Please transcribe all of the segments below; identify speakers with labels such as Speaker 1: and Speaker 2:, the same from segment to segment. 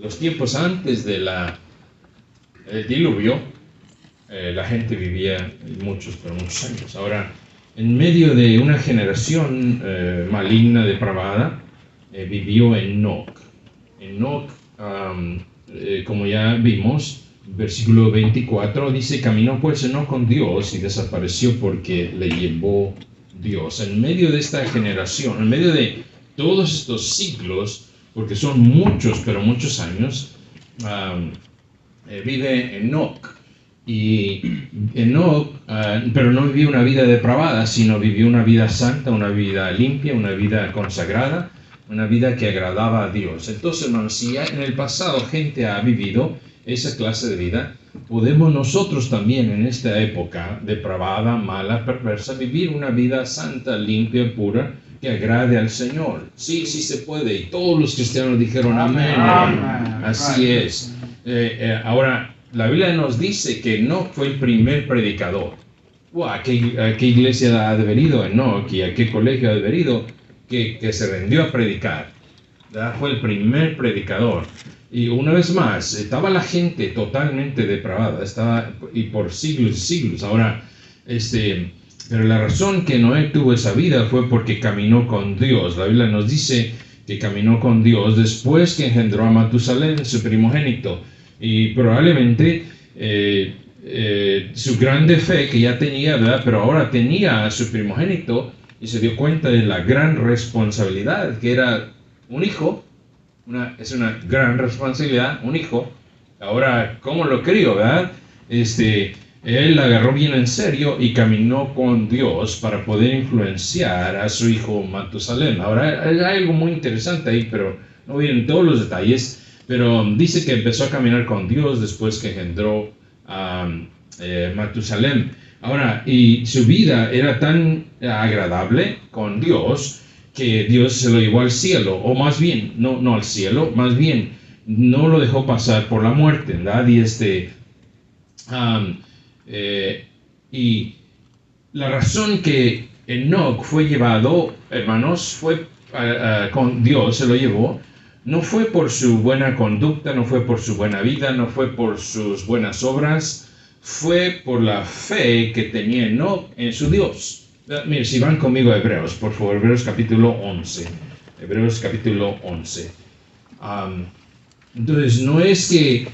Speaker 1: los tiempos antes del diluvio, la gente vivía muchos años. Ahora, en medio de una generación maligna, depravada, vivió Enoc. Enoc, como ya vimos, versículo 24 dice: caminó pues Enoc con Dios y desapareció porque le llevó Dios. En medio de esta generación, en medio de todos estos siglos, porque son muchos, pero muchos años, vive Enoc. Y Enoc, pero no vivió una vida depravada, sino vivió una vida santa, una vida limpia, una vida consagrada, una vida que agradaba a Dios. Entonces, hermanos, si en el pasado gente ha vivido esa clase de vida, podemos nosotros también en esta época depravada, mala, perversa, vivir una vida santa, limpia, pura, que agrade al Señor. Sí, sí se puede. Y todos los cristianos dijeron amén. Así es. Ahora, la Biblia nos dice que Enoc fue el primer predicador. ¿A qué iglesia ha venido Enoc y a qué colegio ha venido que se rendió a predicar? ¿Verdad? Fue el primer predicador. Y una vez más, estaba la gente totalmente depravada, y por siglos y siglos. Ahora, pero la razón que Noé tuvo esa vida fue porque caminó con Dios. La Biblia nos dice que caminó con Dios después que engendró a Matusalén, su primogénito. Y probablemente su grande fe que ya tenía, ¿verdad? Pero ahora tenía a su primogénito y se dio cuenta de la gran responsabilidad que era un hijo. Es una gran responsabilidad, un hijo. Ahora, ¿cómo lo crió, verdad? Él agarró bien en serio y caminó con Dios para poder influenciar a su hijo Matusalén. Ahora, hay algo muy interesante ahí, pero no voy en todos los detalles. Pero dice que empezó a caminar con Dios después que engendró a Matusalén. Ahora, y su vida era tan agradable con Dios que Dios se lo llevó al cielo, o más bien, no al cielo, más bien, no lo dejó pasar por la muerte, ¿verdad? Y la razón que Enoc fue llevado, hermanos, fue con Dios, se lo llevó, no fue por su buena conducta, no fue por su buena vida, no fue por sus buenas obras, fue por la fe que tenía Enoc en su Dios. Mire, si van conmigo a Hebreos, por favor, Hebreos capítulo 11. Hebreos capítulo 11. Entonces, no es que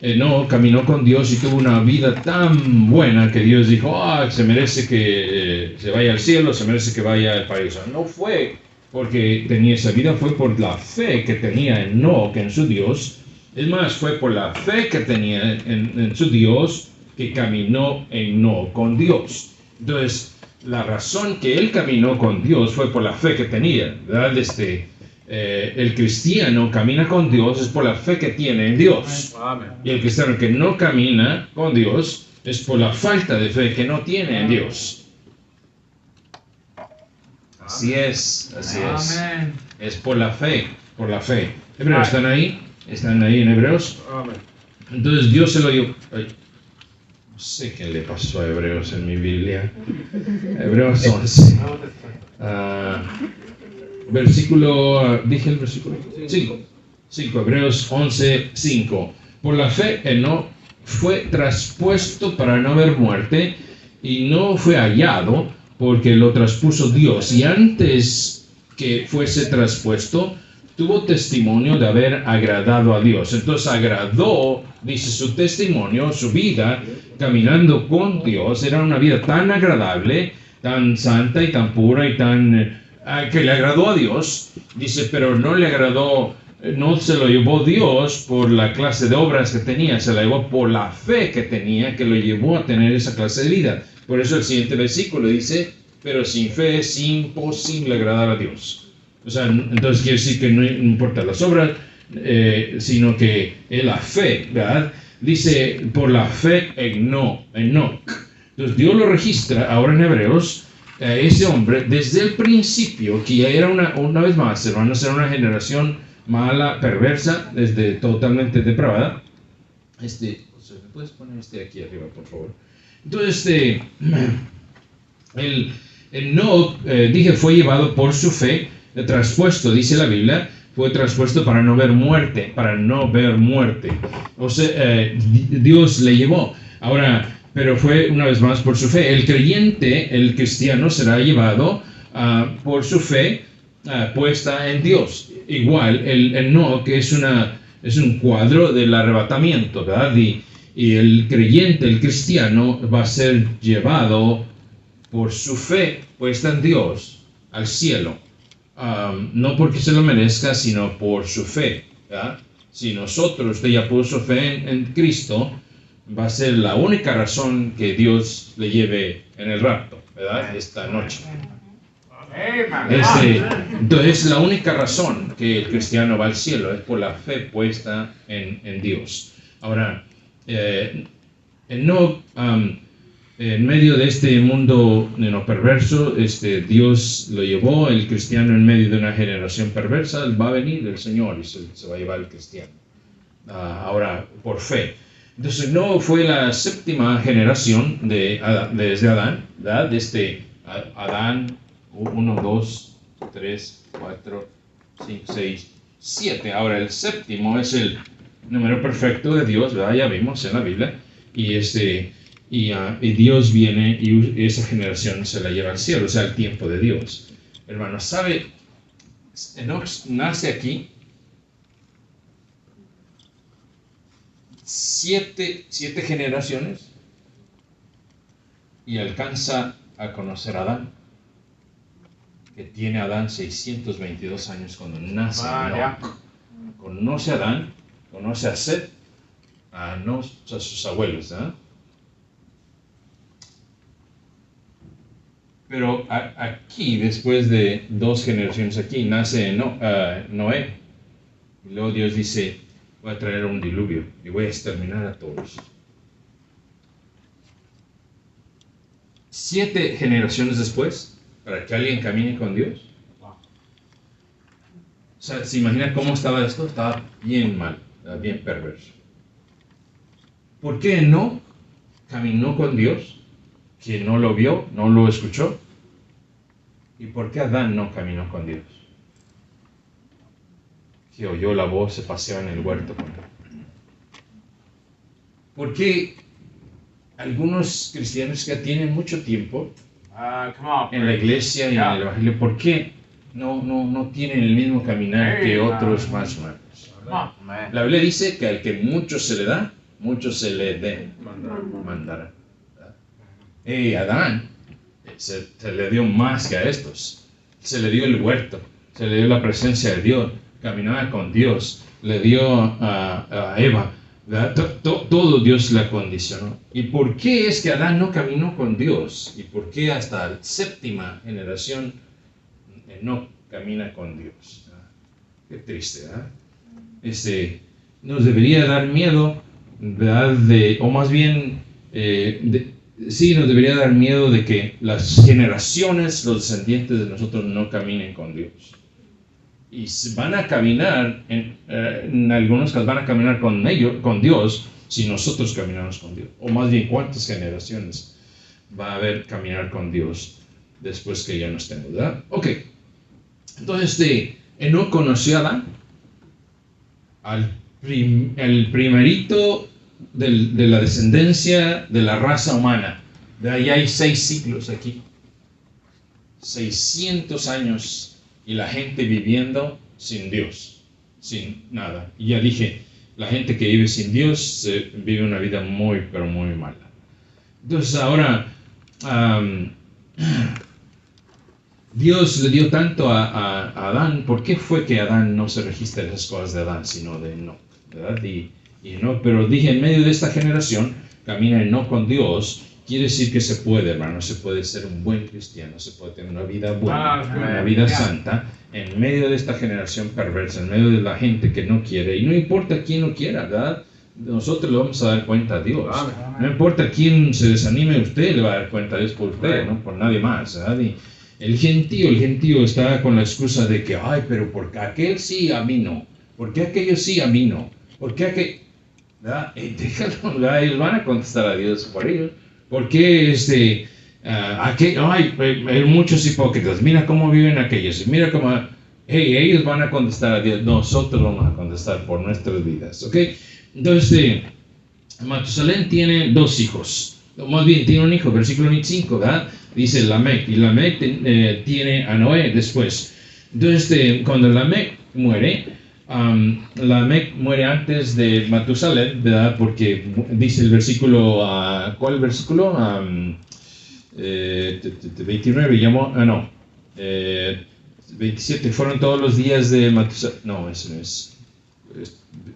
Speaker 1: Enoc caminó con Dios y tuvo una vida tan buena que Dios dijo, se merece que se vaya al cielo, se merece que vaya al paraíso. No fue porque tenía esa vida, fue por la fe que tenía Enoc en su Dios. Es más, fue por la fe que tenía en su Dios que caminó Enoc con Dios. Entonces, la razón que él caminó con Dios fue por la fe que tenía, ¿verdad? El cristiano camina con Dios es por la fe que tiene en Dios. Y el cristiano que no camina con Dios es por la falta de fe que no tiene en Dios. Así es. Es por la fe, Hebreos, ¿están ahí? ¿Están ahí en Hebreos? Entonces Dios se lo dio. No sé qué le pasó a Hebreos en mi Biblia. Hebreos 11. Dije el versículo 5. Hebreos 11, 5. Por la fe Enoc fue traspuesto para no ver muerte y no fue hallado porque lo traspuso Dios. Y antes que fuese traspuesto, tuvo testimonio de haber agradado a Dios. Entonces agradó, dice su testimonio, su vida caminando con Dios, era una vida tan agradable, tan santa y tan pura y tan que le agradó a Dios. Dice, pero no le agradó, no se lo llevó Dios por la clase de obras que tenía, se la llevó por la fe que tenía, que lo llevó a tener esa clase de vida. Por eso el siguiente versículo dice, pero sin fe es imposible agradar a Dios. O sea, entonces quiere decir que no importa las obras, sino que es la fe, ¿verdad? Dice, por la fe Enoc. Entonces Dios lo registra ahora en Hebreos, ese hombre, desde el principio, que ya era una vez más, hermanos, era una generación mala, perversa, totalmente depravada. ¿Me puedes poner aquí arriba, por favor? Entonces, Enoc, fue llevado por su fe, traspuesto, dice la Biblia, fue traspuesto para no ver muerte, O sea, Dios le llevó. Ahora, pero fue una vez más por su fe. El creyente, el cristiano, será llevado por su fe puesta en Dios. Igual, el Enoc es un cuadro del arrebatamiento, ¿verdad? Y el creyente, el cristiano, va a ser llevado por su fe puesta en Dios al cielo. No porque se lo merezca, sino por su fe, ¿verdad? Si usted ya puso fe en Cristo, va a ser la única razón que Dios le lleve en el rapto, ¿verdad? Esta noche. Entonces, la única razón que el cristiano va al cielo es por la fe puesta en Dios. Ahora, en medio de este mundo perverso, Dios lo llevó, el cristiano en medio de una generación perversa, va a venir el Señor y se va a llevar el cristiano. Ahora, por fe. Entonces, no fue la séptima generación desde Adán, ¿verdad? Desde Adán, 1, 2, 3, 4, 5, 6, 7. Ahora, el séptimo es el número perfecto de Dios, ¿verdad? Ya vimos en la Biblia. Y Dios viene y esa generación se la lleva al cielo, o sea, el tiempo de Dios. Hermano, ¿sabe? Enoch nace aquí 7 generaciones y alcanza a conocer a Adán, que tiene Adán 622 años cuando nace Enoch. Conoce a Adán, conoce a Set, a sus abuelos, ¿eh? Pero aquí, después de 2 generaciones aquí, nace Noé. Y luego Dios dice, voy a traer un diluvio y voy a exterminar a todos. 7 generaciones después, para que alguien camine con Dios. O sea, ¿se imagina cómo estaba esto? Estaba bien mal, bien perverso. ¿Por qué no caminó con Dios? Que no lo vio, no lo escuchó. ¿Y por qué Adán no caminó con Dios? Que oyó la voz, se paseaba en el huerto con él. ¿Por qué algunos cristianos que tienen mucho tiempo en la iglesia y en el evangelio, por qué no tienen el mismo caminar que otros más nuevos? La Biblia dice que al que mucho se le da, mucho se le mandará. Adán se le dio más que a estos. Se le dio el huerto, se le dio la presencia de Dios, caminaba con Dios, le dio a Eva, todo Dios le acondicionó. ¿Y por qué es que Adán no caminó con Dios? ¿Y por qué hasta la 7ª generación no camina con Dios? Qué triste, ¿verdad? Nos debería dar miedo, ¿verdad? O más bien, sí, nos debería dar miedo de que las generaciones, los descendientes de nosotros no caminen con Dios. Y van a caminar, en algunos casos van a caminar con Dios si nosotros caminamos con Dios. O más bien, ¿cuántas generaciones va a haber caminar con Dios después que ya no estemos, ¿verdad? Ok. Entonces, Enoc conoció a Adán, el primerito de la descendencia de la raza humana. De ahí hay 6 siglos aquí. 600 años y la gente viviendo sin Dios, sin nada. Y ya dije, la gente que vive sin Dios vive una vida muy, pero muy mala. Entonces ahora, Dios le dio tanto a Adán. ¿Por qué fue que Adán no se registra esas cosas de Adán, sino de Enoc, ¿verdad? Pero dije, en medio de esta generación, camina Enoc con Dios. Quiere decir que se puede, hermano, se puede ser un buen cristiano, se puede tener una vida buena, una vida santa, en medio de esta generación perversa, en medio de la gente que no quiere. Y no importa quién no quiera, ¿verdad? Nosotros le vamos a dar cuenta a Dios. No importa quién se desanime, usted le va a dar cuenta a Dios por usted, no por nadie más, ¿verdad? Y el gentío está con la excusa de que, ay, pero ¿por qué aquel sí, a mí no? ¿Por qué aquello sí, a mí no? ¿Por qué aquel? ¿Verdad? Déjalo, ¿verdad? Ellos van a contestar a Dios por ellos. ¿Por qué hay muchos hipócritas? Mira cómo viven aquellos. Mira cómo hey, ellos van a contestar a Dios, nosotros vamos a contestar por nuestras vidas, ¿ok? Entonces, Matusalén tiene dos hijos, o más bien tiene un hijo, versículo 25, ¿verdad? Dice Lamec, y Lamec tiene a Noé después. Entonces, cuando Lamec muere, Lamec muere antes de Matusalén, ¿verdad? Porque dice el versículo, ¿cuál versículo? 29, llamó, 27, fueron todos los días de Matusalén, no, eso no es,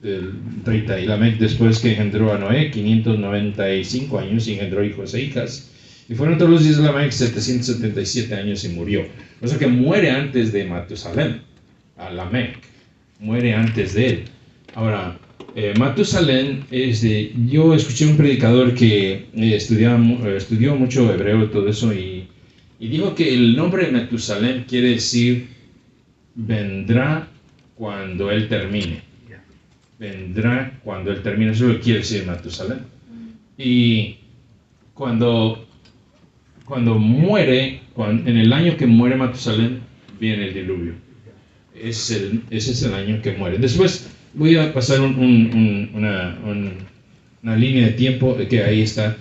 Speaker 1: el 30, y Lamec después que engendró a Noé, 595 años, y engendró hijos e hijas, y fueron todos los días de Lamec 777 años y murió. O sea que muere antes de Matusalén, a Lamec, muere antes de él. Ahora, Matusalén yo escuché un predicador que estudió mucho hebreo y todo eso, y dijo que el nombre de Matusalén quiere decir vendrá cuando él termine. Vendrá cuando él termine, eso es lo que quiere decir Matusalén. Y cuando muere, en el año que muere Matusalén, viene el diluvio. Ese es el año que muere. Después voy a pasar una línea de tiempo que ahí está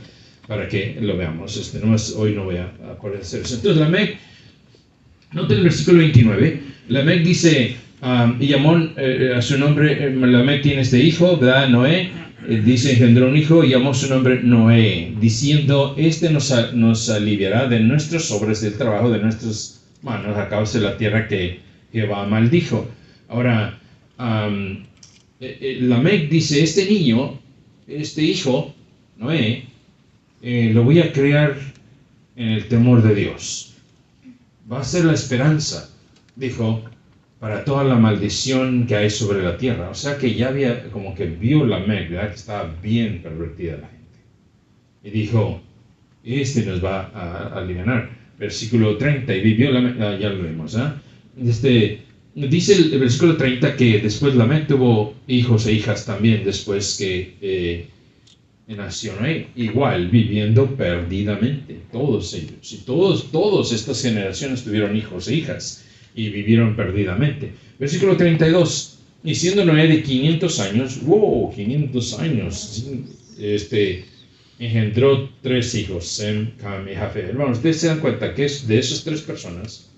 Speaker 1: para que lo veamos. Nomás hoy no voy a poder hacer eso. Entonces, Lamec, noten el versículo 29. Lamec dice, y llamó a su nombre, Lamec tiene este hijo, ¿verdad? Noé. Dice, engendró un hijo y llamó su nombre Noé, diciendo, este nos aliviará de nuestras obras, del trabajo de nuestras manos, a causa de la tierra que Jehová maldijo. Ahora, Lamec dice, este niño, este hijo, Noé, lo voy a crear en el temor de Dios. Va a ser la esperanza, dijo, para toda la maldición que hay sobre la tierra. O sea que ya había, como que vio Lamec, ¿verdad? Que estaba bien pervertida la gente. Y dijo, este nos va a aliviar. Versículo 30, y vivió Lamec, ya lo vimos, dice el versículo 30 que después Lamec tuvo hijos e hijas también, después que nació Noé, igual, viviendo perdidamente, todos ellos. Y todas estas generaciones tuvieron hijos e hijas y vivieron perdidamente. Versículo 32, y siendo Noé de 500 años, 500 años, engendró 3 hijos, Sem, Cam y Jafet. Hermanos, ustedes se dan cuenta que de esas 3 personas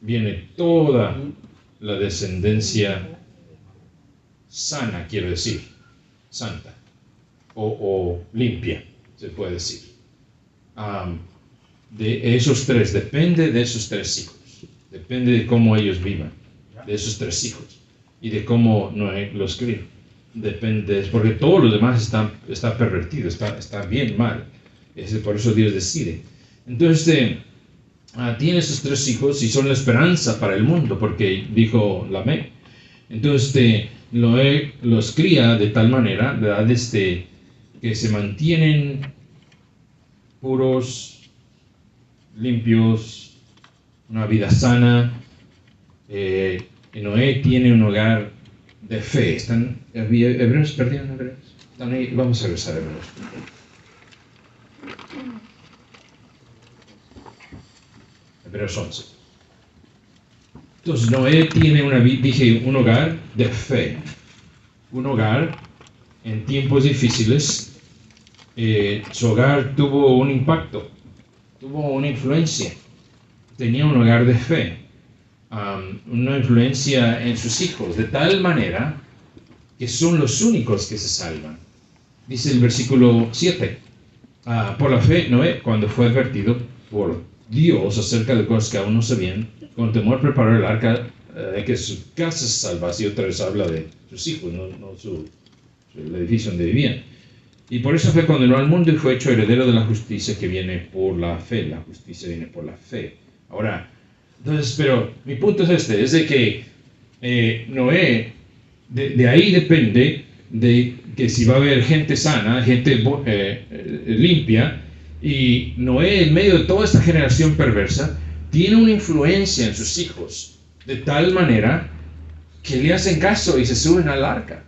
Speaker 1: viene toda la descendencia sana, quiero decir, santa, o limpia, se puede decir. De esos 3, depende de esos 3 hijos. Depende de cómo ellos vivan, de esos 3 hijos, y de cómo Noé los crió. Depende, porque todo lo demás está pervertido, está bien mal. Por eso Dios decide. Entonces, tiene esos 3 hijos y son la esperanza para el mundo, porque dijo Lamec. Entonces, Noé los cría de tal manera, ¿verdad? Que se mantienen puros, limpios, una vida sana. Noé tiene un hogar de fe. ¿Están hebreos? ¿Perdieron hebreos? ¿Están ahí? Vamos a regresar a hebreos. Hebreos 11. Entonces Noé tiene un hogar de fe. Un hogar en tiempos difíciles. Su hogar tuvo un impacto, tuvo una influencia. Tenía un hogar de fe, una influencia en sus hijos, de tal manera que son los únicos que se salvan. Dice el versículo 7, por la fe Noé, cuando fue advertido por Dios acerca de cosas que aún no sabían, con temor preparó el arca de que su casa se salvase. Y otra vez habla de sus hijos, no el edificio donde vivían. Y por eso fue condenado al mundo y fue hecho heredero de la justicia que viene por la fe. La justicia viene por la fe. Ahora, entonces, pero mi punto es es de que Noé, de ahí depende de que si va a haber gente sana, gente limpia, y Noé, en medio de toda esta generación perversa, tiene una influencia en sus hijos, de tal manera que le hacen caso y se suben al arca,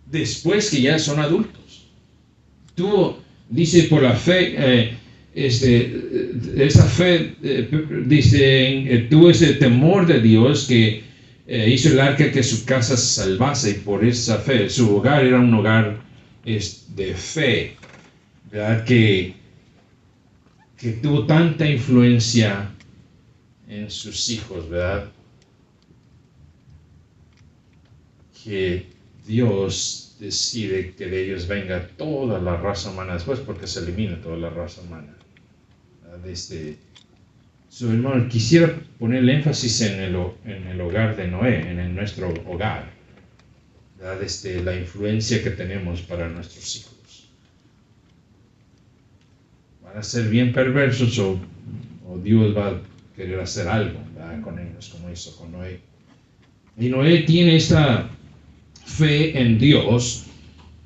Speaker 1: después que ya son adultos. Dice por la fe, esa fe, tuvo ese temor de Dios que hizo el arca que su casa se salvase, y por esa fe, su hogar era un hogar de fe, ¿verdad? Que tuvo tanta influencia en sus hijos, ¿verdad? Que Dios decide que de ellos venga toda la raza humana después, porque se elimina toda la raza humana. Hermano, quisiera poner el énfasis en el hogar de Noé, en nuestro hogar, ¿verdad? La influencia que tenemos para nuestros hijos. Van a ser bien perversos o Dios va a querer hacer algo, ¿verdad? Con ellos, como hizo con Noé. Y Noé tiene esta fe en Dios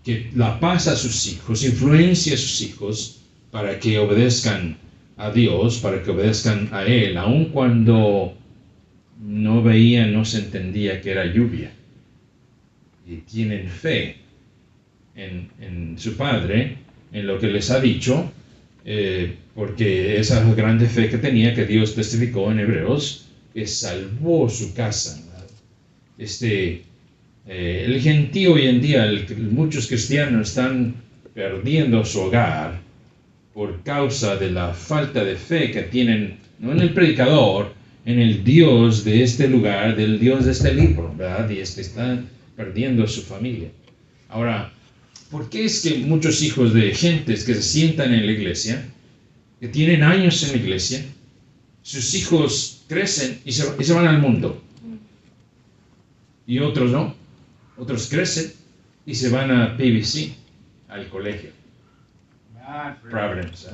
Speaker 1: que la pasa a sus hijos, influencia a sus hijos para que obedezcan a Dios, para que obedezcan a Él, aun cuando no veían, no se entendía que era lluvia. Y tienen fe en su Padre, en lo que les ha dicho, porque esa grande fe que tenía, que Dios testificó en Hebreos, que salvó su casa. El gentío hoy en día, muchos cristianos están perdiendo su hogar por causa de la falta de fe que tienen, no en el predicador, en el Dios de este lugar, del Dios de este libro, ¿verdad? Y están perdiendo su familia. Ahora, ¿por qué es que muchos hijos de gentes que se sientan en la iglesia, que tienen años en la iglesia, sus hijos crecen y se van al mundo? Y otros no. Otros crecen y se van a PBC, al colegio. Providence, ¿eh?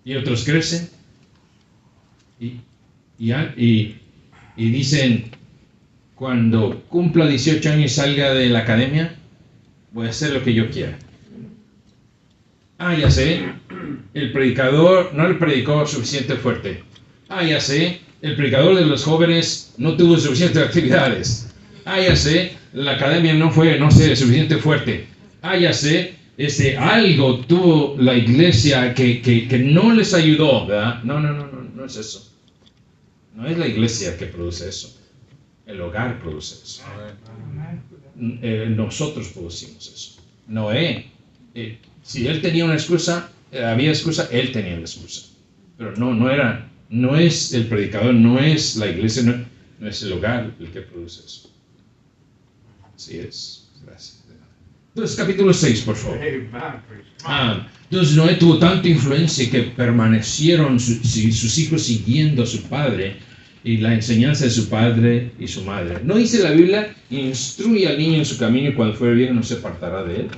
Speaker 1: Y otros crecen y dicen, cuando cumpla 18 años y salga de la academia, voy a hacer lo que yo quiera. Ya sé, el predicador no le predicó suficiente fuerte. Ya sé, el predicador de los jóvenes no tuvo suficientes actividades. Ya sé, la academia no fue, suficiente fuerte. Ya sé, algo tuvo la iglesia que no les ayudó, ¿verdad? No es eso. No es la iglesia que produce eso. El hogar produce eso. Nosotros producimos eso. Noé, si él tenía una excusa, había excusa, él tenía la excusa. Pero no es el predicador, no es la iglesia, no es el hogar el que produce eso. Así es. Gracias. Entonces, capítulo 6, por favor. Entonces, Noé tuvo tanta influencia que permanecieron sus hijos siguiendo a su padre y la enseñanza de su padre y su madre. ¿No dice la Biblia, instruye al niño en su camino y cuando fuere viejo no se apartará de él?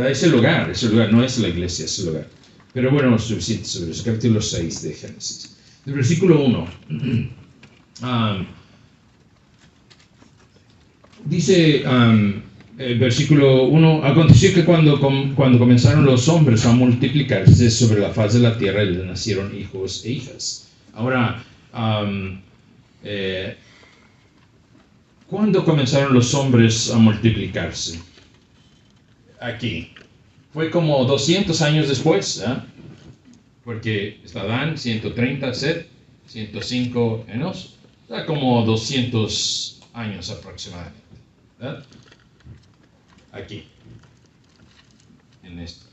Speaker 1: Es el hogar, no es la iglesia, es el hogar. Pero bueno, suficiente sobre eso. Capítulo 6 de Génesis. El versículo 1. Dice el versículo 1, aconteció que cuando comenzaron los hombres a multiplicarse sobre la faz de la tierra, les nacieron hijos e hijas. Ahora, ¿cuándo comenzaron los hombres a multiplicarse? Aquí. Fue como 200 años después, ¿eh? Porque está Adán, 130 Set, 105 Enos, está como 200 años aproximadamente, ¿verdad? Aquí, en esto.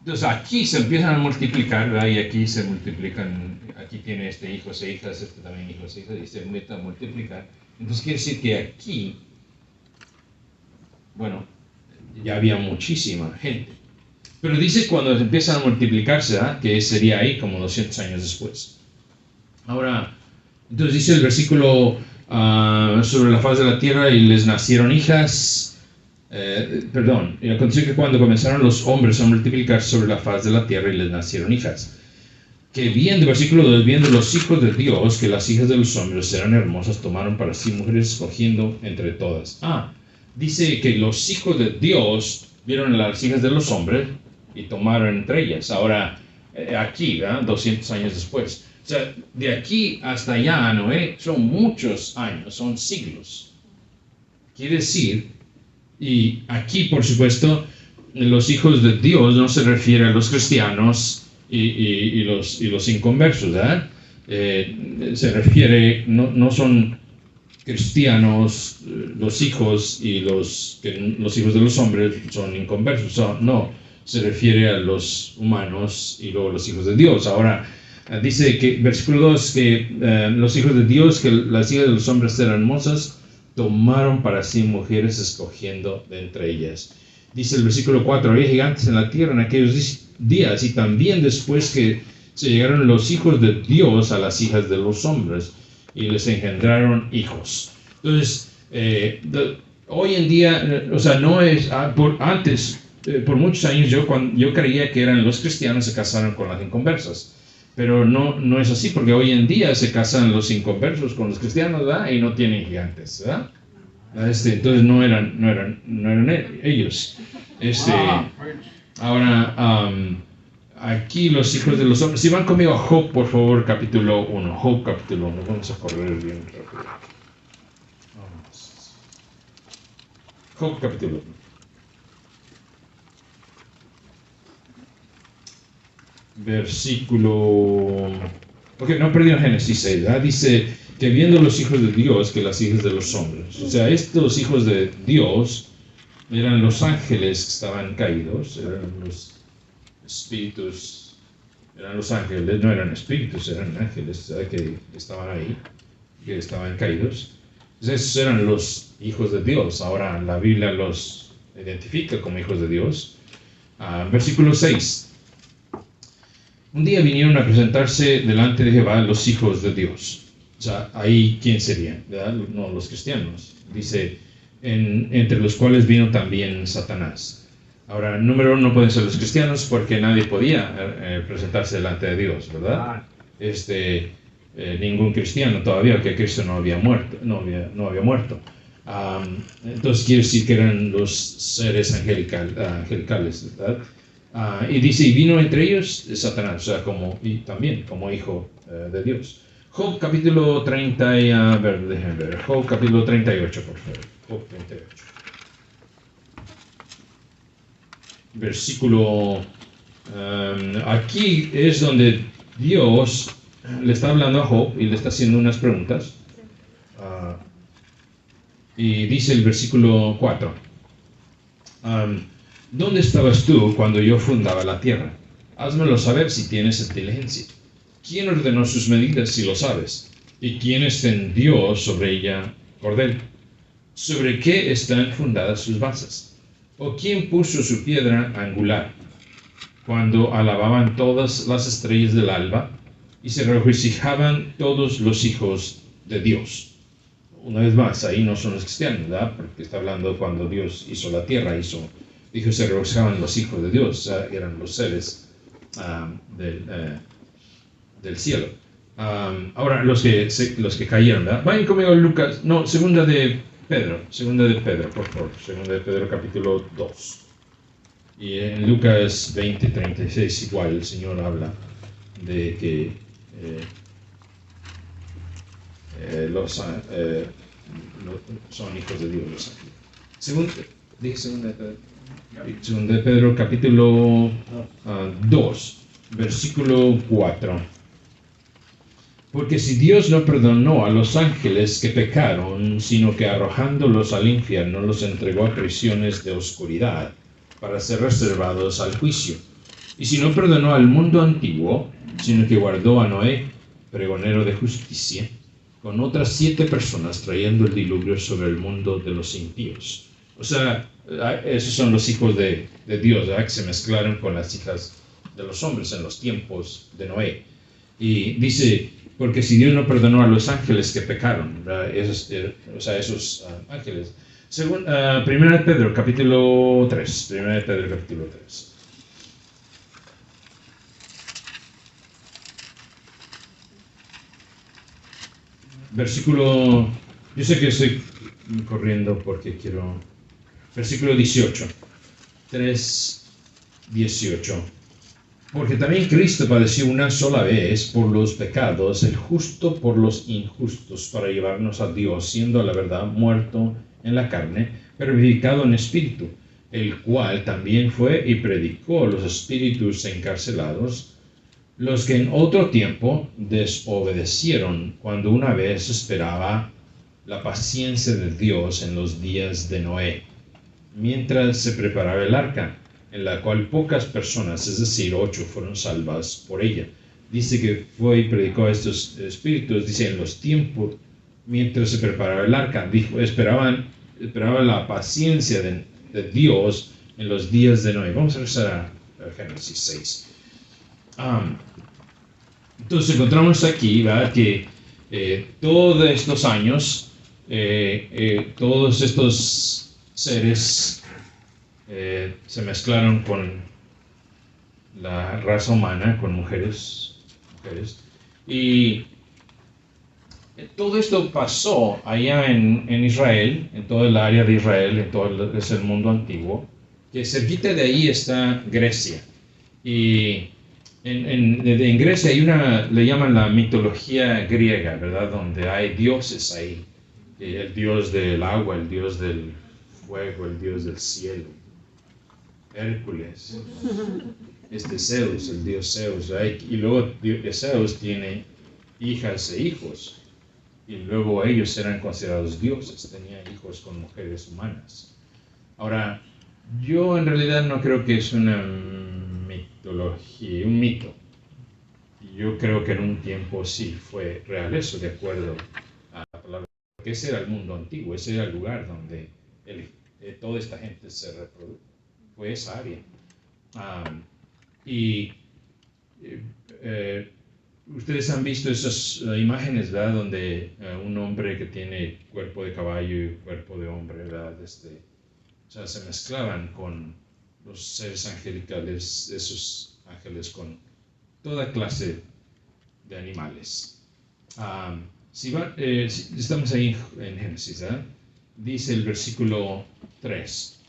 Speaker 1: Entonces aquí se empiezan a multiplicar, ¿verdad? Y aquí se multiplican, aquí tiene hijos e hijas, también hijos e hijas, y se empieza a multiplicar. Entonces quiere decir que aquí, bueno, ya había muchísima gente. Pero dice cuando empiezan a multiplicarse, ¿verdad? Que sería ahí como 200 años después. Ahora, entonces dice el versículo sobre la faz de la tierra y les nacieron hijas. Y aconteció que cuando comenzaron los hombres a multiplicarse sobre la faz de la tierra y les nacieron hijas. Que viendo, versículo 2, viendo los hijos de Dios, que las hijas de los hombres eran hermosas, tomaron para sí mujeres escogiendo entre todas. Dice que los hijos de Dios vieron a las hijas de los hombres y tomaron entre ellas. Ahora, aquí, ¿verdad? 200 años después. O sea, de aquí hasta allá, Noé, son muchos años, son siglos. Quiere decir, y aquí, por supuesto, los hijos de Dios no se refiere a los cristianos y los inconversos, ¿verdad? Se refiere, no son cristianos los hijos y los hijos de los hombres son inconversos, no, se refiere a los humanos y luego los hijos de Dios. Ahora, dice que, versículo 2, que los hijos de Dios, que las hijas de los hombres eran hermosas, tomaron para sí mujeres escogiendo de entre ellas. Dice el versículo 4, había gigantes en la tierra en aquellos días, y también después que se llegaron los hijos de Dios a las hijas de los hombres, y les engendraron hijos. Entonces, hoy en día, o sea, no es, antes, por muchos años yo creía que eran los cristianos se casaron con las inconversas, pero no es así, porque hoy en día se casan los inconversos con los cristianos, ¿verdad? Y no tienen gigantes, ¿verdad? Entonces no eran ellos. Ahora, aquí los hijos de los hombres. Si van conmigo a Job, por favor, capítulo 1. Job, capítulo 1. Vamos a correr bien rápido. Job, capítulo 1. Versículo. Ok, no perdieron Génesis 6, ¿verdad? Dice que viendo los hijos de Dios que las hijas de los hombres. O sea, estos hijos de Dios eran los ángeles que estaban caídos, eran los espíritus, eran los ángeles, no eran espíritus, eran ángeles, ¿sabes? Que estaban ahí, que estaban caídos. Entonces, esos eran los hijos de Dios. Ahora la Biblia los identifica como hijos de Dios. Versículo 6. Un día vinieron a presentarse delante de Jehová los hijos de Dios. O sea, ahí, ¿quién serían? ¿Verdad? No, los cristianos. Dice, entre los cuales vino también Satanás. Ahora, número 1, no pueden ser los cristianos porque nadie podía presentarse delante de Dios, ¿verdad? Ningún cristiano todavía, que Cristo no había muerto. Entonces quiere decir que eran los seres angelicales, ¿verdad? Y dice, y vino entre ellos Satanás, o sea, también como hijo de Dios. Job capítulo 30, déjenme ver, Job capítulo 38, por favor. Job 38. Versículo, aquí es donde Dios le está hablando a Job y le está haciendo unas preguntas. Y dice el versículo 4. ¿Dónde estabas tú cuando yo fundaba la tierra? Házmelo saber si tienes inteligencia. ¿Quién ordenó sus medidas si lo sabes? ¿Y quién extendió sobre ella cordel? ¿Sobre qué están fundadas sus bases? ¿O quién puso su piedra angular? Cuando alababan todas las estrellas del alba y se regocijaban todos los hijos de Dios. Una vez más, ahí no son los cristianos, ¿verdad? Porque está hablando cuando Dios hizo la tierra, dijo, se regocijaban los hijos de Dios, eran los seres del cielo. Ahora, los que cayeron, ¿verdad? Vayan conmigo a Lucas, segunda de Pedro, por favor, segunda de Pedro capítulo 2. Y en Lucas 20:36 igual el Señor habla de que son hijos de Dios los ángeles. Segunda de Pedro capítulo 2, versículo 4. Porque si Dios no perdonó a los ángeles que pecaron, sino que arrojándolos al infierno los entregó a prisiones de oscuridad para ser reservados al juicio. Y si no perdonó al mundo antiguo, sino que guardó a Noé, pregonero de justicia, con otras 7 personas trayendo el diluvio sobre el mundo de los impíos. O sea, esos son los hijos de Dios, ¿verdad? Que se mezclaron con las hijas de los hombres en los tiempos de Noé. Y dice, porque si Dios no perdonó a los ángeles que pecaron, esos ángeles. Primera de Pedro, capítulo 3. Versículo, yo sé que estoy corriendo porque quiero, versículo 18, 3:18. Porque también Cristo padeció una sola vez por los pecados, el justo por los injustos, para llevarnos a Dios, siendo a la verdad muerto en la carne, pero vivificado en espíritu, el cual también fue y predicó a los espíritus encarcelados, los que en otro tiempo desobedecieron cuando una vez esperaba la paciencia de Dios en los días de Noé, mientras se preparaba el arca, en la cual pocas personas, es decir, 8, fueron salvas por ella. Dice que fue y predicó a estos espíritus, dice, en los tiempos, mientras se preparaba el arca, dijo, esperaban la paciencia de Dios en los días de Noé. Vamos a regresar a Génesis 6. Entonces encontramos aquí, ¿verdad?, que todos estos años, todos estos seres se mezclaron con la raza humana, con mujeres, y todo esto pasó allá en Israel, en toda el área de Israel, en todo el mundo antiguo, que cerquita de ahí está Grecia. Y en Grecia hay le llaman la mitología griega, ¿verdad? Donde hay dioses ahí. El dios del agua, el dios del fuego, el dios del cielo. Hércules. Zeus, el dios Zeus. Y luego Zeus tiene hijas e hijos. Y luego ellos eran considerados dioses. Tenían hijos con mujeres humanas. Ahora, yo en realidad no creo que es una mitología, un mito. Yo creo que en un tiempo sí fue real eso, de acuerdo a la palabra, porque ese era el mundo antiguo, ese era el lugar donde toda esta gente se reprodujo, fue esa área. Ustedes han visto esas imágenes, ¿verdad?, donde un hombre que tiene cuerpo de caballo y cuerpo de hombre, ¿verdad?, o sea, se mezclaban con los seres angelicales, esos ángeles con toda clase de animales. Estamos ahí en Génesis, ¿eh? Dice el versículo 3.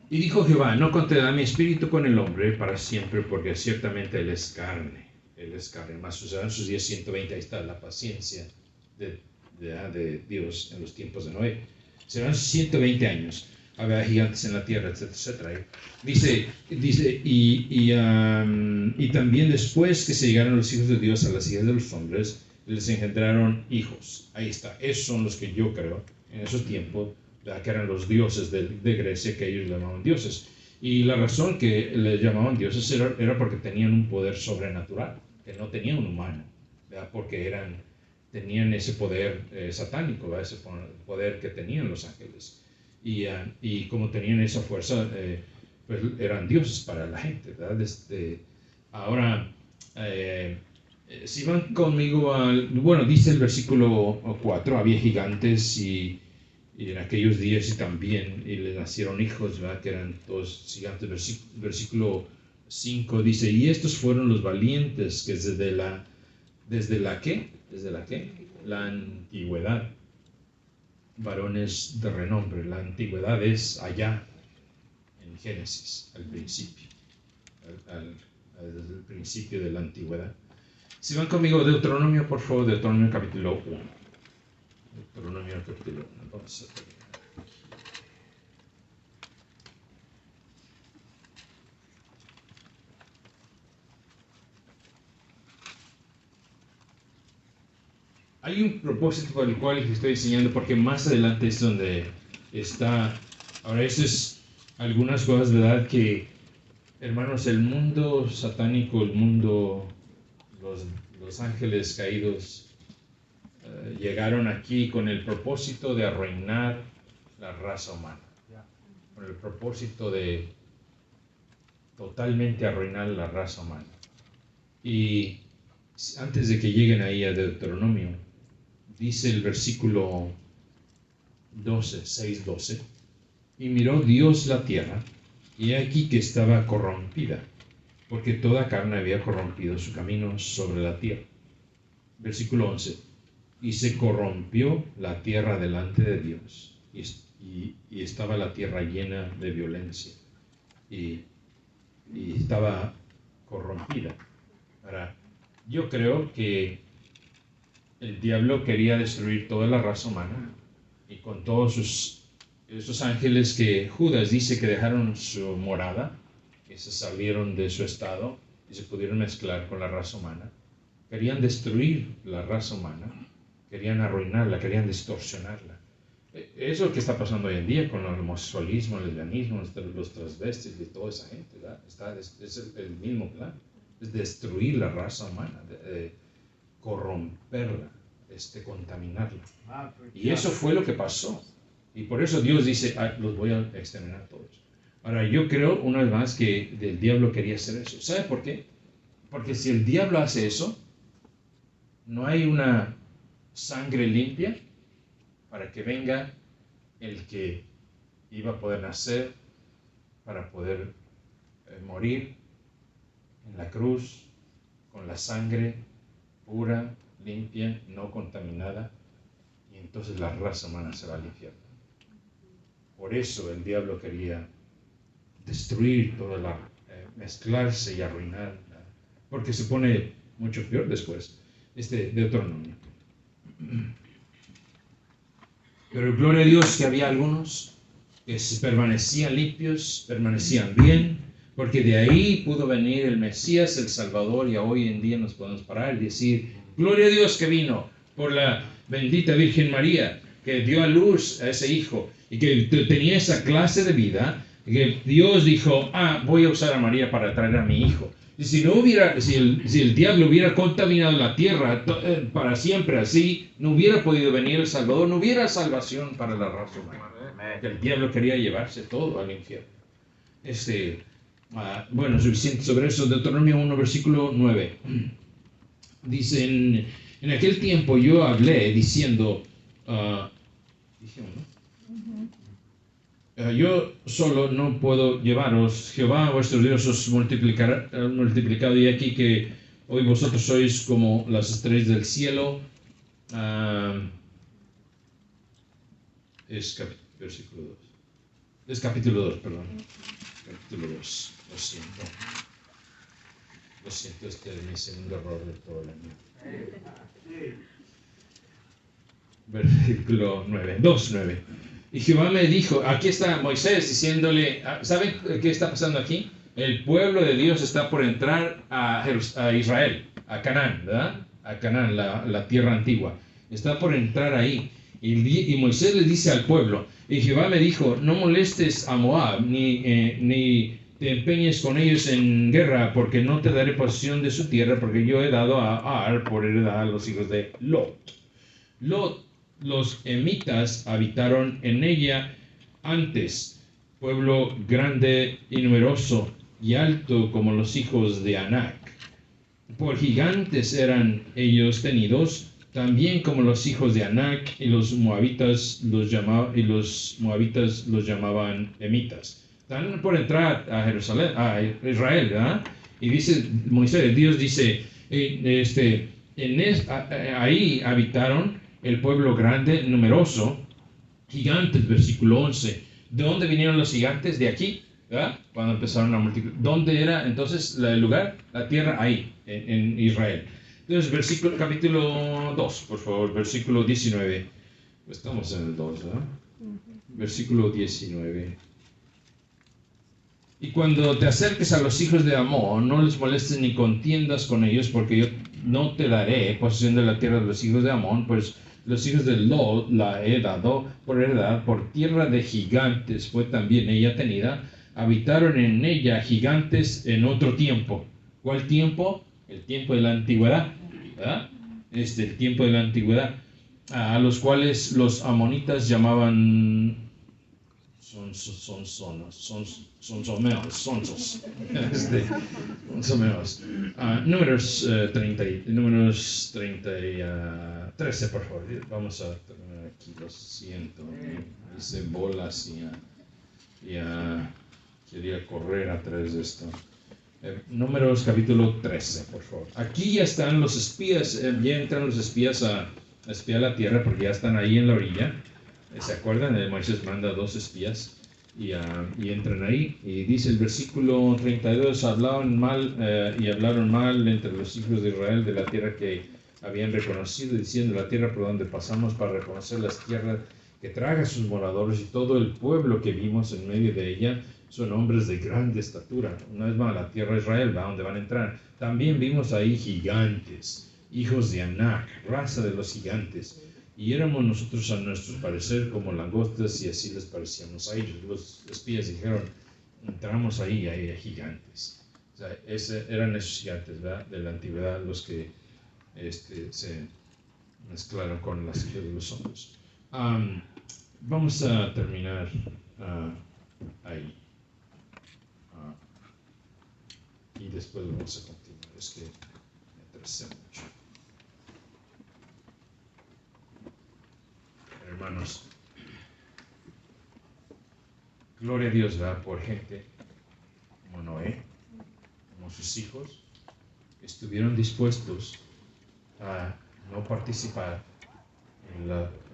Speaker 1: Y dijo Jehová, no contenderá mi espíritu con el hombre para siempre, porque ciertamente él es carne, más usarán sus días 120, ahí está la paciencia de Dios en los tiempos de Noé. Serán 120 años. Habrá gigantes en la tierra, etcétera, etcétera. Dice y también después que se llegaron los hijos de Dios a las hijas de los hombres, les engendraron hijos. Ahí está. Esos son los que yo creo, en esos tiempos, que eran los dioses de Grecia, que ellos llamaban dioses. Y la razón que les llamaban dioses era porque tenían un poder sobrenatural, que no tenían un humano, ¿verdad?, porque tenían ese poder satánico, ¿verdad?, ese poder que tenían los ángeles. Y como tenían esa fuerza, pues eran dioses para la gente, ¿verdad? Ahora, si van conmigo bueno, dice el versículo 4, había gigantes y en aquellos días y les nacieron hijos, ¿verdad?, que eran todos gigantes. Versículo 5 dice, y estos fueron los valientes que desde la antigüedad, varones de renombre. La antigüedad es allá en Génesis, al principio, desde el principio de la antigüedad. Si van conmigo, Deuteronomio, por favor, Deuteronomio capítulo 1. Deuteronomio capítulo 1. Vamos a terminar. Hay un propósito por el cual les estoy enseñando, porque más adelante es donde está. Ahora, eso es algunas cosas, ¿verdad?, que, hermanos, el mundo satánico, el mundo, los ángeles caídos, llegaron aquí con el propósito de arruinar la raza humana, con el propósito de totalmente arruinar la raza humana. Y antes de que lleguen ahí a Deuteronomio, dice el versículo 6:12, y miró Dios la tierra, y aquí que estaba corrompida, porque toda carne había corrompido su camino sobre la tierra. Versículo 11, y se corrompió la tierra delante de Dios, y estaba la tierra llena de violencia, y estaba corrompida. Ahora, yo creo que el diablo quería destruir toda la raza humana, y con todos esos ángeles que Judas dice que dejaron su morada, que se salieron de su estado y se pudieron mezclar con la raza humana. Querían destruir la raza humana, querían arruinarla, querían distorsionarla. Es lo que está pasando hoy en día con el homosexualismo, el lesbianismo, los transvestis y toda esa gente, ¿verdad? Es el mismo plan, es destruir la raza humana, corromperla, contaminarla. Y eso fue lo que pasó. Y por eso Dios dice, los voy a exterminar todos. Ahora, yo creo, una vez más, que el diablo quería hacer eso. ¿Sabe por qué? Porque si el diablo hace eso, no hay una sangre limpia para que venga el que iba a poder nacer, para poder morir en la cruz, con la sangre pura, limpia, no contaminada, y entonces la raza humana se va al infierno. Por eso el diablo quería destruir toda mezclarse y arruinar, porque se pone mucho peor después, Deuteronomio. Pero gloria a Dios que había algunos que permanecían limpios, permanecían bien, porque de ahí pudo venir el Mesías, el Salvador, y hoy en día nos podemos parar y decir, gloria a Dios que vino por la bendita Virgen María, que dio a luz a ese hijo, y que tenía esa clase de vida, que Dios dijo, voy a usar a María para traer a mi hijo. Y si el diablo hubiera contaminado la tierra para siempre así, no hubiera podido venir el Salvador, no hubiera salvación para la raza humana. Que el diablo quería llevarse todo al infierno. Bueno, suficiente sobre eso. Deuteronomio 1, versículo 9. Dice, en aquel tiempo yo hablé diciendo, yo solo no puedo llevaros, Jehová vuestro Dios os multiplicado, y aquí que hoy vosotros sois como las estrellas del cielo. Versículo 2. Es capítulo 2, perdón. Capítulo 2, lo siento. Lo siento, este es mi segundo error de todo el año. Versículo 9, 2:9. Y Jehová me dijo, aquí está Moisés diciéndole, ¿saben qué está pasando aquí? El pueblo de Dios está por entrar a Israel, a Canaán, ¿verdad? A Canaán, la tierra antigua. Está por entrar ahí. Y Moisés le dice al pueblo, y Jehová me dijo, no molestes a Moab, ni te empeñes con ellos en guerra, porque no te daré posesión de su tierra, porque yo he dado a Ar por heredad a los hijos de Lot. Los emitas habitaron en ella antes, pueblo grande y numeroso y alto como los hijos de Anac. Por gigantes eran ellos tenidos, también como los hijos de Anac, y los moabitas los llamaban emitas. Están por entrar a Jerusalén, a Israel, ¿verdad? Y dice Moisés, Dios dice, ahí habitaron el pueblo grande, numeroso, gigantes, versículo 11. ¿De dónde vinieron los gigantes? De aquí, ¿verdad? Cuando empezaron a multiplicar. ¿Dónde era entonces el lugar? La tierra ahí, en Israel. Entonces, capítulo 2, por favor, versículo 19. Estamos en el 2, ¿verdad? Versículo 19. Y cuando te acerques a los hijos de Amón, no les molestes ni contiendas con ellos, porque yo no te daré posesión de la tierra de los hijos de Amón, pues los hijos de Lot la he dado por heredad, por tierra de gigantes fue también ella tenida. Habitaron en ella gigantes en otro tiempo. ¿Cuál tiempo? El tiempo de la antigüedad, ¿verdad? El tiempo de la antigüedad, a los cuales los amonitas llamaban Números 13, por favor. Vamos a terminar aquí, lo siento. Hice bolas y quería correr atrás de esto. Números capítulo 13, por favor. Aquí ya están los espías, ya entran los espías a espiar la tierra porque ya están ahí en la orilla. ¿Se acuerdan? Moisés manda 2 espías y entran ahí. Y dice el versículo 32, hablaron mal entre los hijos de Israel de la tierra que habían reconocido, diciendo, la tierra por donde pasamos para reconocer las tierras que traga a sus moradores y todo el pueblo que vimos en medio de ella, son hombres de grande estatura. Una vez más, la tierra de Israel, ¿va? Donde van a entrar. También vimos ahí gigantes, hijos de Anak, raza de los gigantes. Y éramos nosotros, a nuestro parecer, como langostas, y así les parecíamos a ellos. Los espías dijeron, entramos ahí, hay gigantes. O sea, eran esos gigantes, ¿verdad? De la antigüedad, los que se mezclaron con las hijas de los hombres. Vamos a terminar ahí. Y después vamos a continuar. Es que me atrasé mucho. Hermanos, gloria a Dios, ¿verdad? Por gente como Noé, como sus hijos, que estuvieron dispuestos a no participar en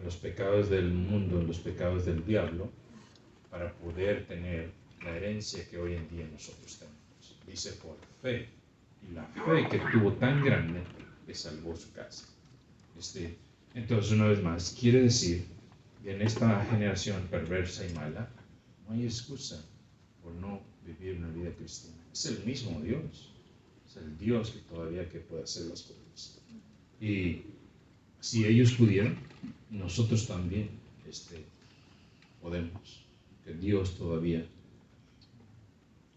Speaker 1: los pecados del mundo, en los pecados del diablo, para poder tener la herencia que hoy en día nosotros tenemos. Dice por fe, y la fe que tuvo tan grande le salvó su casa. Entonces, una vez más, quiere decir que en esta generación perversa y mala no hay excusa por no vivir una vida cristiana. Es el mismo Dios, es el Dios que todavía que puede hacer las cosas. Y si ellos pudieran, nosotros también podemos, que Dios todavía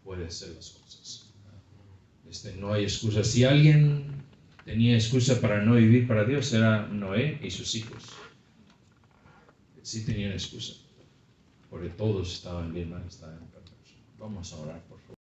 Speaker 1: puede hacer las cosas. No hay excusa. Si alguien tenía excusa para no vivir para Dios, era Noé y sus hijos. Sí tenían excusa, porque todos estaban bien mal, estaban perversos. Vamos a orar, por favor.